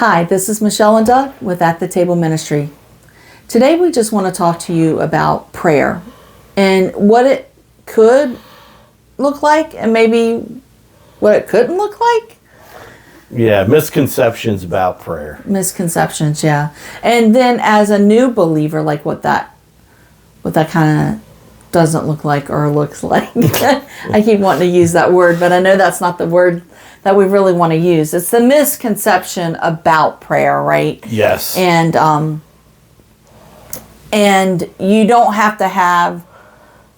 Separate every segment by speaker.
Speaker 1: Hi, this is Michelle and Doug with At the Table Ministry. Today we just want to talk to you about prayer and what it could look like and maybe what it couldn't look like.
Speaker 2: Yeah, misconceptions about prayer.
Speaker 1: Misconceptions, yeah. And then as a new believer, like what that kind of doesn't look like or looks like. I keep wanting to use that word, but I know that's not the word that we really want to use. It's the misconception about prayer, right?
Speaker 2: Yes.
Speaker 1: And you don't have to have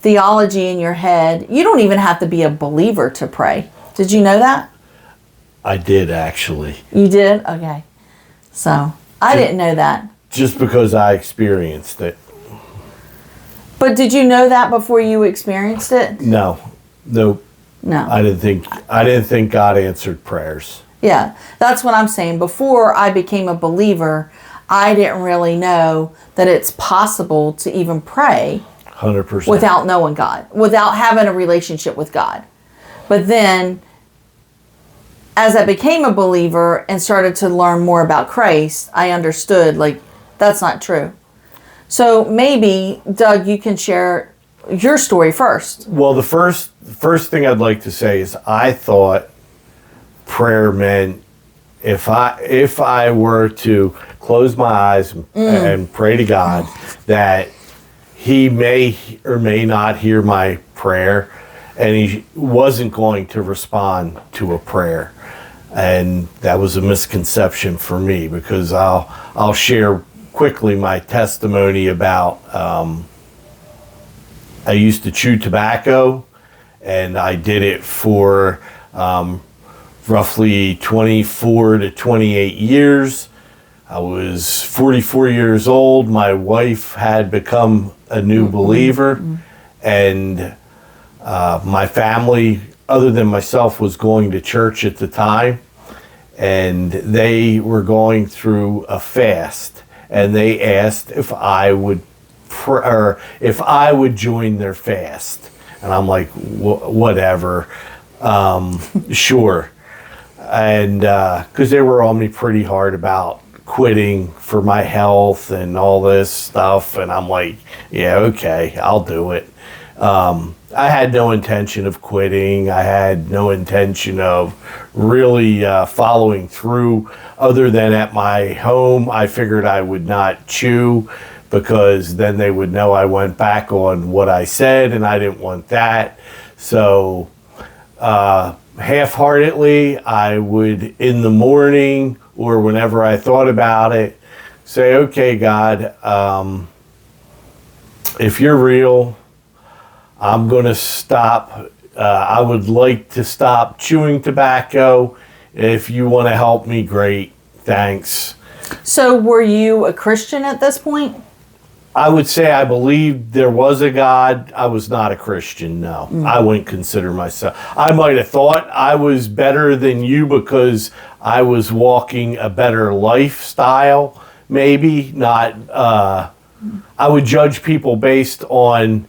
Speaker 1: theology in your head. You don't even have to be a believer to pray. Did you know that?
Speaker 2: I did, actually.
Speaker 1: You did? Okay. So, I didn't know that.
Speaker 2: Just because I experienced it.
Speaker 1: But did you know that before you experienced it?
Speaker 2: No.
Speaker 1: No.
Speaker 2: I didn't think God answered prayers.
Speaker 1: Yeah, that's what I'm saying. Before I became a believer, I didn't really know that it's possible to even pray
Speaker 2: 100%.
Speaker 1: without knowing God, without having a relationship with God. But then, as I became a believer and started to learn more about Christ, I understood, like, that's not true. So maybe, Doug, you can share your story first.
Speaker 2: Well, the first thing I'd like to say is I thought prayer meant if I were to close my eyes and pray to God, that He may or may not hear my prayer, and He wasn't going to respond to a prayer. And that was a misconception for me, because I'll share quickly my testimony about I used to chew tobacco, and I did it for roughly 24 to 28 years. I was 44 years old. My wife had become a new believer, and my family, other than myself, was going to church at the time, and they were going through a fast, and they asked if I would join their fast. And I'm like, whatever, sure. And because they were on me pretty hard about quitting for my health and all this stuff, and I'm like, yeah, okay, I'll do it. I had no intention of quitting. I had no intention of really following through, other than at my home. I figured I would not chew, because then they would know I went back on what I said, and I didn't want that. So half-heartedly, I would, in the morning or whenever I thought about it, say, okay, God, if you're real, I'm going to stop. I would like to stop chewing tobacco. If you want to help me, great. Thanks.
Speaker 1: So were you a Christian at this point?
Speaker 2: I would say I believed there was a God. I was not a Christian, no. I wouldn't consider myself. I might have thought I was better than you because I was walking a better lifestyle, maybe. Not. I would judge people based on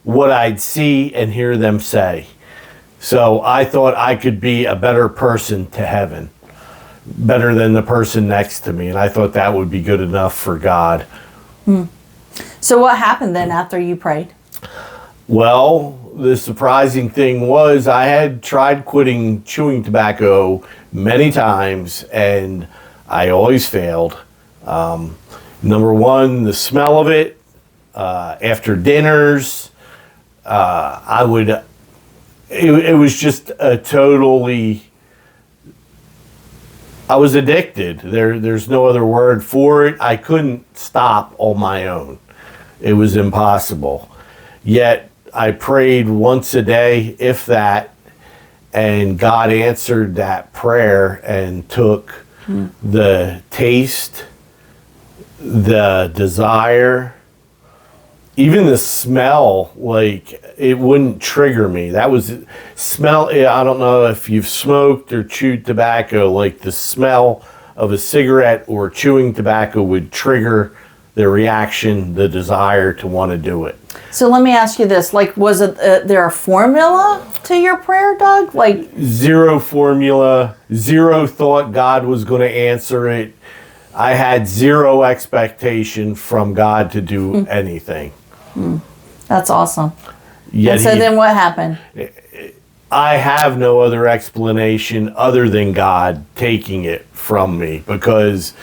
Speaker 2: what I'd see and hear them say. So I thought I could be a better person to heaven, better than the person next to me, and I thought that would be good enough for God.
Speaker 1: So what happened then after you prayed?
Speaker 2: Well, the surprising thing was I had tried quitting chewing tobacco many times, and I always failed. Number one, the smell of it. After dinners, it was just a totally, I was addicted. There's no other word for it. I couldn't stop on my own. It was impossible. Yet I prayed once a day, if that, and God answered that prayer and took the taste, the desire, even the smell. Like, it wouldn't trigger me. That was smell. I don't know if you've smoked or chewed tobacco, like the smell of a cigarette or chewing tobacco would trigger the reaction, the desire to want to do it.
Speaker 1: So let me ask you this: like, was it there a formula to your prayer, Doug? Like,
Speaker 2: Zero formula, zero thought God was going to answer it. I had zero expectation from God to do anything.
Speaker 1: that's awesome.
Speaker 2: Yet
Speaker 1: And so then what happened?
Speaker 2: I have no other explanation other than God taking it from me, because,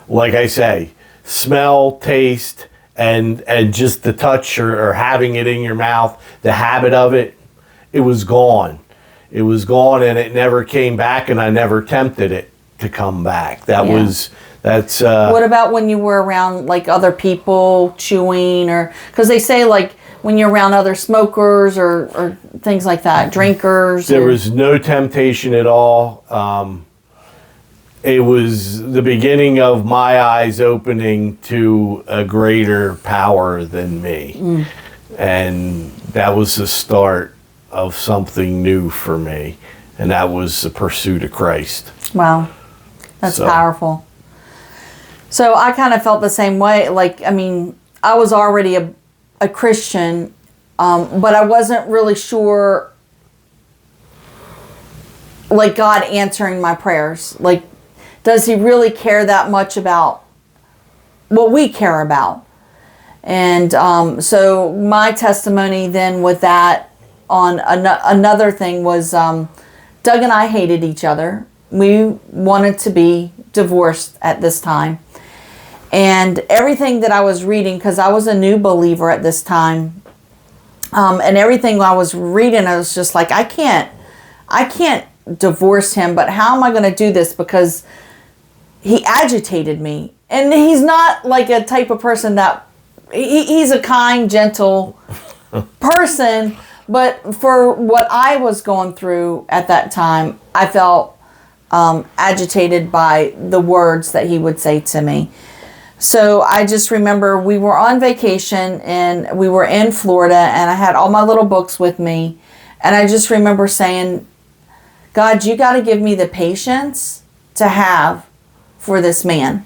Speaker 2: like I say, smell, taste, and just the touch or having it in your mouth, the habit of it, it was gone. It was gone, and it never came back, and I never tempted it to come back. That's
Speaker 1: What about when you were around like other people chewing, or because they say like when you're around other smokers or things like that, drinkers?
Speaker 2: There was no temptation at all. It was the beginning of my eyes opening to a greater power than me. And that was the start of something new for me. And that was the pursuit of Christ.
Speaker 1: Wow, that's
Speaker 2: So-
Speaker 1: powerful. So I kind of felt the same way. Like, I mean, I was already a Christian, but I wasn't really sure, like, God answering my prayers. Like, does he really care that much about what we care about? And so my testimony then with that on another thing was Doug and I hated each other. We wanted to be divorced at this time. And everything that I was reading, because I was a new believer at this time, and everything I was reading, I was just like, I can't divorce him, but how am I going to do this? Because he agitated me. And he's not like a type of person that, he's a kind, gentle person, but for what I was going through at that time, I felt agitated by the words that he would say to me. So I just remember we were on vacation and we were in Florida, and I had all my little books with me. And I just remember saying, God, you got to give me the patience to have for this man.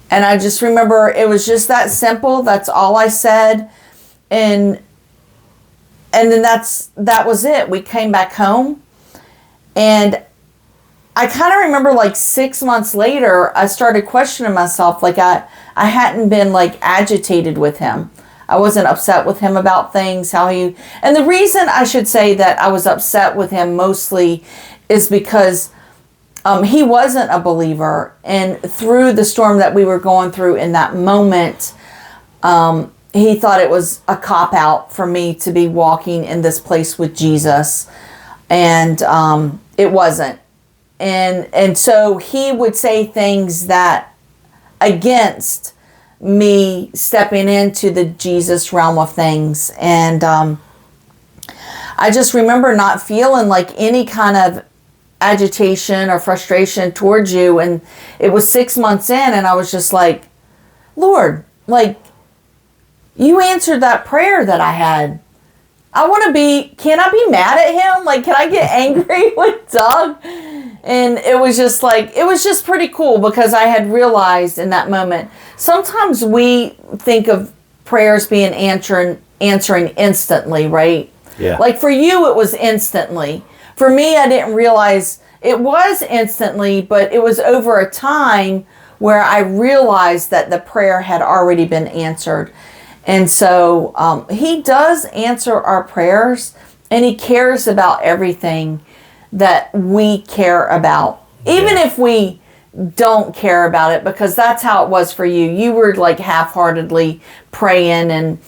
Speaker 1: And I just remember it was just that simple. That's all I said. And then that was it. We came back home, and I kind of remember like 6 months later, I started questioning myself. Like I hadn't been like agitated with him. I wasn't upset with him about things, and the reason I should say that I was upset with him mostly is because he wasn't a believer. And through the storm that we were going through in that moment, he thought it was a cop-out for me to be walking in this place with Jesus. And it wasn't. And so he would say things that against me stepping into the Jesus realm of things. And I just remember not feeling like any kind of agitation or frustration towards you. And it was 6 months in, and I was just like, Lord, like, you answered that prayer that I had. Can I be mad at him? Like, can I get angry with Doug? And it was just pretty cool, because I had realized in that moment, sometimes we think of prayers being answering instantly, right?
Speaker 2: Yeah.
Speaker 1: Like for you, it was instantly. For me, I didn't realize it was instantly, but it was over a time where I realized that the prayer had already been answered. And so he does answer our prayers, and he cares about everything that we care about. Even if we don't care about it, because that's how it was for you. You were like half-heartedly praying, and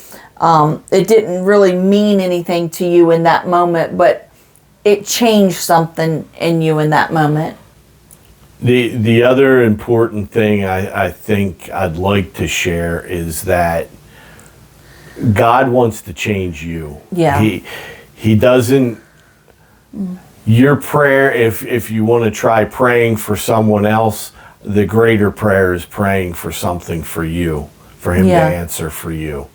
Speaker 1: it didn't really mean anything to you in that moment, but it changed something in you in that moment.
Speaker 2: The other important thing I think I'd like to share is that God wants to change you.
Speaker 1: Yeah.
Speaker 2: He doesn't. Your prayer, if you want to try praying for someone else, the greater prayer is praying for something for you, for him to answer for you.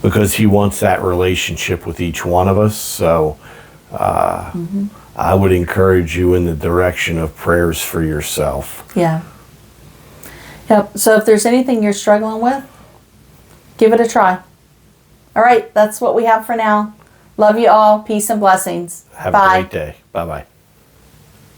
Speaker 2: Because he wants that relationship with each one of us. So I would encourage you in the direction of prayers for yourself.
Speaker 1: Yeah. Yep. So if there's anything you're struggling with, give it a try. All right. That's what we have for now. Love you all. Peace and blessings.
Speaker 2: Have
Speaker 1: Bye.
Speaker 2: a great day. Bye bye.